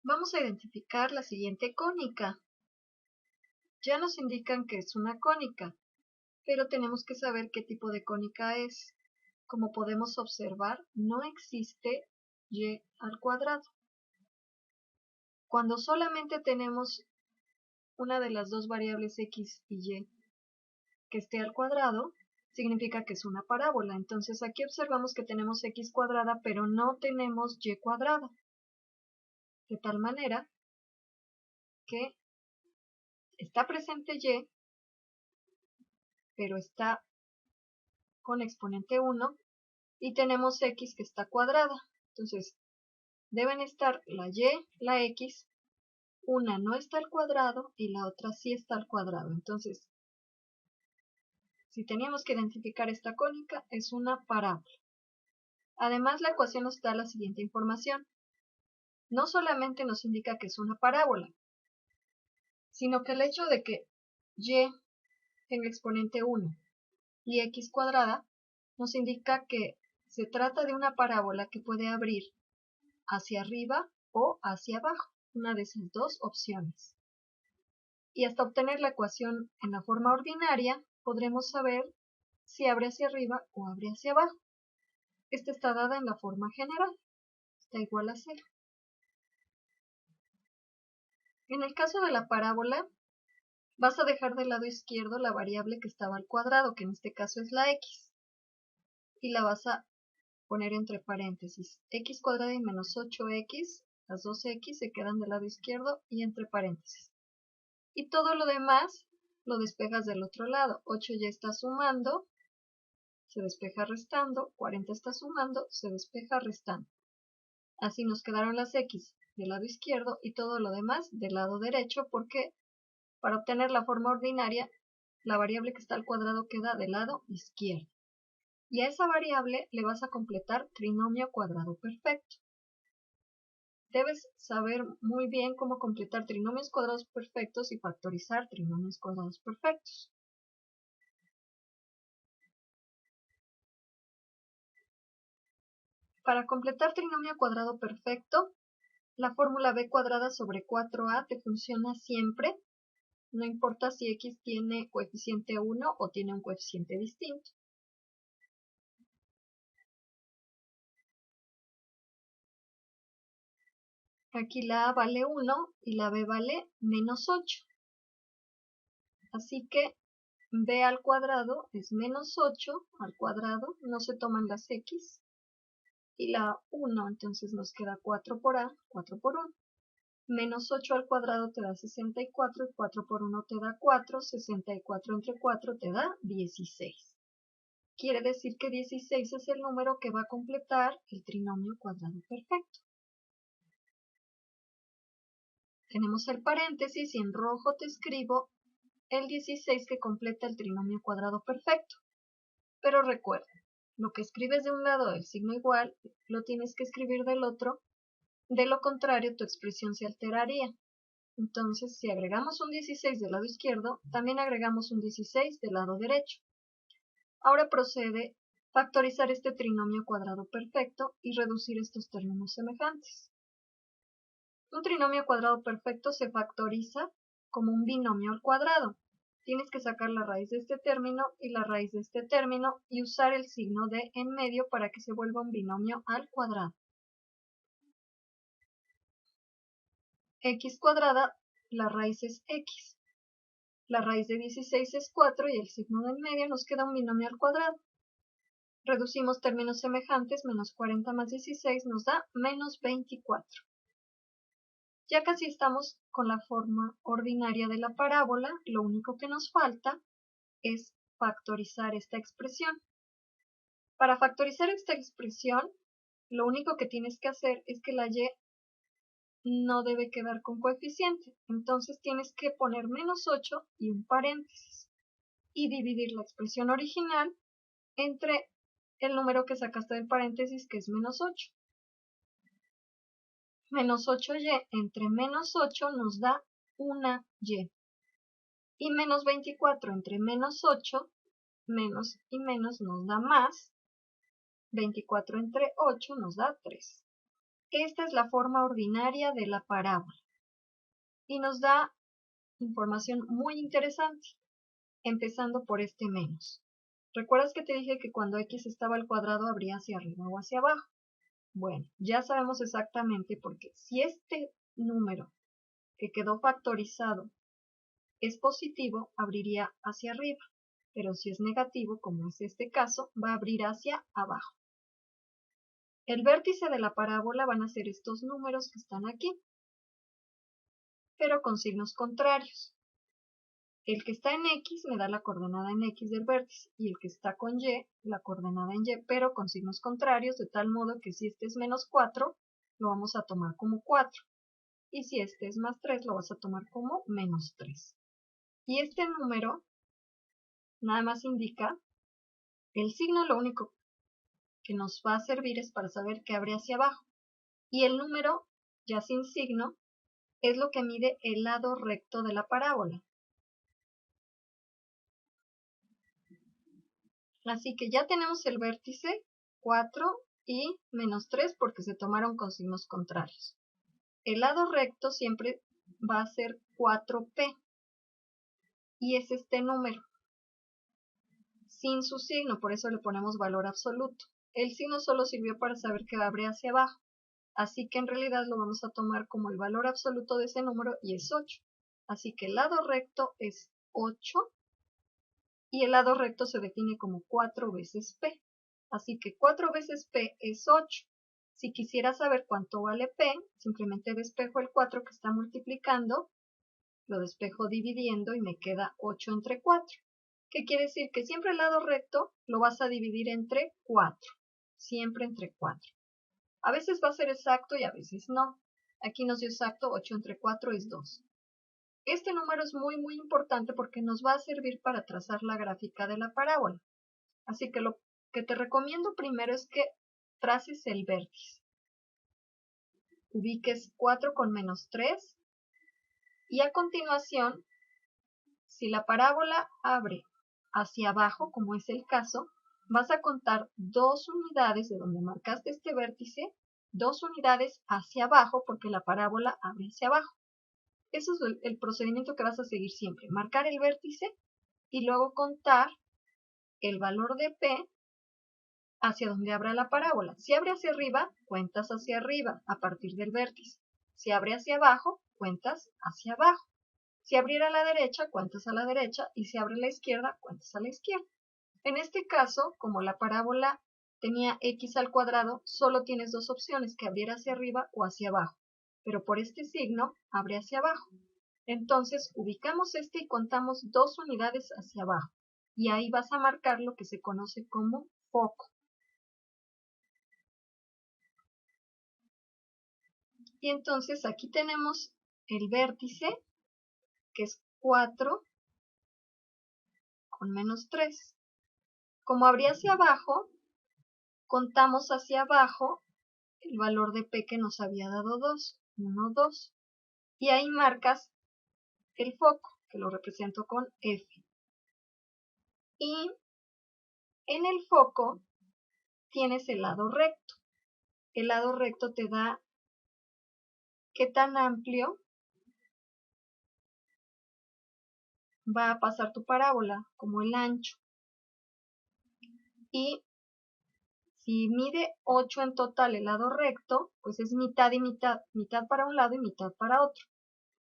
Vamos a identificar la siguiente cónica. Ya nos indican que es una cónica, pero tenemos que saber qué tipo de cónica es. Como podemos observar, no existe y al cuadrado. Cuando solamente tenemos una de las dos variables x y y que esté al cuadrado, significa que es una parábola. Entonces aquí observamos que tenemos x cuadrada, pero no tenemos y cuadrada. De tal manera que está presente y, pero está con exponente 1, y tenemos x que está cuadrada. Entonces, deben estar la y, la x, una no está al cuadrado y la otra sí está al cuadrado. Entonces, si teníamos que identificar esta cónica, es una parábola. Además, la ecuación nos da la siguiente información. No solamente nos indica que es una parábola, sino que el hecho de que y tenga exponente 1 y x cuadrada nos indica que se trata de una parábola que puede abrir hacia arriba o hacia abajo, una de esas dos opciones. Y hasta obtener la ecuación en la forma ordinaria, podremos saber si abre hacia arriba o abre hacia abajo. Esta está dada en la forma general, está igual a 0. En el caso de la parábola, vas a dejar del lado izquierdo la variable que estaba al cuadrado, que en este caso es la x, y la vas a poner entre paréntesis. X cuadrada y menos 8x, las dos x se quedan del lado izquierdo y entre paréntesis. Y todo lo demás lo despejas del otro lado. 8 ya está sumando, se despeja restando, 40 está sumando, se despeja restando. Así nos quedaron las x del lado izquierdo y todo lo demás del lado derecho, porque para obtener la forma ordinaria, la variable que está al cuadrado queda del lado izquierdo. Y a esa variable le vas a completar trinomio cuadrado perfecto. Debes saber muy bien cómo completar trinomios cuadrados perfectos y factorizar trinomios cuadrados perfectos. Para completar trinomio cuadrado perfecto, la fórmula b cuadrada sobre 4a te funciona siempre, no importa si x tiene coeficiente 1 o tiene un coeficiente distinto. Aquí la a vale 1 y la b vale menos 8. Así que b al cuadrado es menos 8 al cuadrado, no se toman las x, y la 1, entonces nos queda 4 por a, 4 por 1. Menos 8 al cuadrado te da 64, y 4 por 1 te da 4, 64 entre 4 te da 16. Quiere decir que 16 es el número que va a completar el trinomio cuadrado perfecto. Tenemos el paréntesis y en rojo te escribo el 16 que completa el trinomio cuadrado perfecto. Pero recuerda, lo que escribes de un lado del signo igual, lo tienes que escribir del otro, de lo contrario tu expresión se alteraría. Entonces, si agregamos un 16 del lado izquierdo, también agregamos un 16 del lado derecho. Ahora procede a factorizar este trinomio cuadrado perfecto y reducir estos términos semejantes. Un trinomio cuadrado perfecto se factoriza como un binomio al cuadrado. Tienes que sacar la raíz de este término y la raíz de este término y usar el signo de en medio para que se vuelva un binomio al cuadrado. X cuadrada, la raíz es x. La raíz de 16 es 4 y el signo de en medio nos queda un binomio al cuadrado. Reducimos términos semejantes, menos 40 más 16 nos da menos 24. Ya casi estamos con la forma ordinaria de la parábola, lo único que nos falta es factorizar esta expresión. Para factorizar esta expresión, lo único que tienes que hacer es que la y no debe quedar con coeficiente. Entonces tienes que poner menos 8 y un paréntesis. Y dividir la expresión original entre el número que sacaste del paréntesis, que es menos 8. Menos 8y entre menos 8 nos da una y. Y menos 24 entre menos 8, menos y menos nos da más. 24 entre 8 nos da 3. Esta es la forma ordinaria de la parábola y nos da información muy interesante, empezando por este menos. ¿Recuerdas que te dije que cuando x estaba al cuadrado abría hacia arriba o hacia abajo? Bueno, ya sabemos exactamente porque si este número que quedó factorizado es positivo, abriría hacia arriba, pero si es negativo, como es este caso, va a abrir hacia abajo. El vértice de la parábola van a ser estos números que están aquí, pero con signos contrarios. El que está en X me da la coordenada en X del vértice y el que está con Y, la coordenada en Y, pero con signos contrarios, de tal modo que si este es menos 4, lo vamos a tomar como 4. Y si este es más 3, lo vas a tomar como menos 3. Y este número nada más indica el signo, lo único que nos va a servir es para saber que abre hacia abajo. Y el número, ya sin signo, es lo que mide el lado recto de la parábola. Así que ya tenemos el vértice 4 y menos 3 porque se tomaron con signos contrarios. El lado recto siempre va a ser 4p y es este número, sin su signo, por eso le ponemos valor absoluto. El signo solo sirvió para saber que abre hacia abajo, así que en realidad lo vamos a tomar como el valor absoluto de ese número y es 8. Así que el lado recto es 8 y el lado recto se define como 4 veces p. Así que 4 veces p es 8. Si quisiera saber cuánto vale p, simplemente despejo el 4 que está multiplicando, lo despejo dividiendo y me queda 8 entre 4. ¿Qué quiere decir? Que siempre el lado recto lo vas a dividir entre 4. Siempre entre 4. A veces va a ser exacto y a veces no. Aquí nos dio exacto, 8 entre 4 es 2. Este número es muy importante porque nos va a servir para trazar la gráfica de la parábola. Así que lo que te recomiendo primero es que traces el vértice. Ubiques 4 con menos 3 y a continuación, si la parábola abre hacia abajo, como es el caso, vas a contar 2 unidades de donde marcaste este vértice, 2 unidades hacia abajo porque la parábola abre hacia abajo. Eso es el procedimiento que vas a seguir siempre. Marcar el vértice y luego contar el valor de P hacia donde abra la parábola. Si abre hacia arriba, cuentas hacia arriba a partir del vértice. Si abre hacia abajo, cuentas hacia abajo. Si abriera a la derecha, cuentas a la derecha, y si abre a la izquierda, cuentas a la izquierda. En este caso, como la parábola tenía x al cuadrado, solo tienes dos opciones, que abriera hacia arriba o hacia abajo. Pero por este signo, abre hacia abajo. Entonces, ubicamos este y contamos 2 unidades hacia abajo. Y ahí vas a marcar lo que se conoce como foco. Y entonces aquí tenemos el vértice, que es 4 con menos 3. Como abría hacia abajo, contamos hacia abajo el valor de P que nos había dado 2, 1, 2. Y ahí marcas el foco, que lo represento con F. Y en el foco tienes el lado recto. El lado recto te da qué tan amplio va a pasar tu parábola, como el ancho. Y si mide 8 en total el lado recto, pues es mitad y mitad, mitad para un lado y mitad para otro.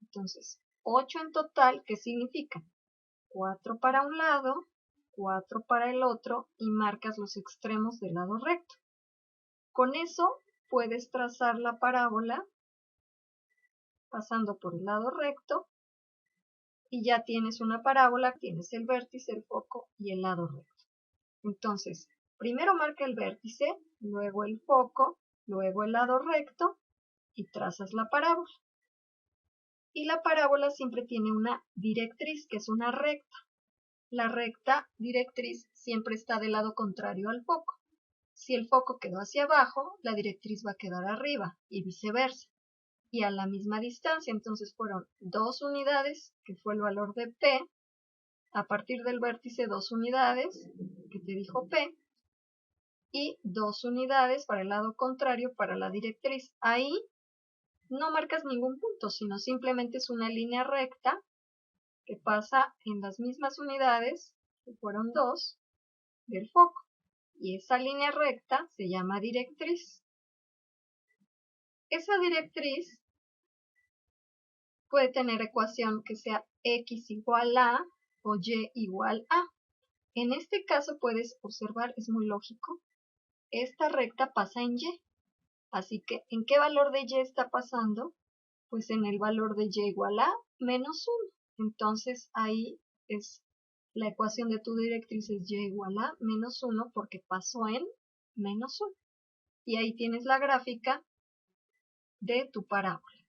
Entonces, 8 en total, ¿qué significa? 4 para un lado, 4 para el otro y marcas los extremos del lado recto. Con eso puedes trazar la parábola pasando por el lado recto y ya tienes una parábola, tienes el vértice, el foco y el lado recto. Entonces, primero marca el vértice, luego el foco, luego el lado recto y trazas la parábola. Y la parábola siempre tiene una directriz, que es una recta. La recta directriz siempre está del lado contrario al foco. Si el foco quedó hacia abajo, la directriz va a quedar arriba y viceversa. Y a la misma distancia, entonces fueron 2 unidades, que fue el valor de P, a partir del vértice 2 unidades, que te dijo P, y 2 unidades para el lado contrario para la directriz. Ahí no marcas ningún punto, sino simplemente es una línea recta que pasa en las mismas unidades, que fueron 2, del foco. Y esa línea recta se llama directriz. Esa directriz puede tener ecuación que sea x igual a o y igual a. En este caso puedes observar, es muy lógico, esta recta pasa en y. Así que, ¿en qué valor de y está pasando? Pues en el valor de y igual a menos 1. Entonces ahí es la ecuación de tu directriz es y igual a menos 1 porque pasó en menos 1. Y ahí tienes la gráfica de tu parábola.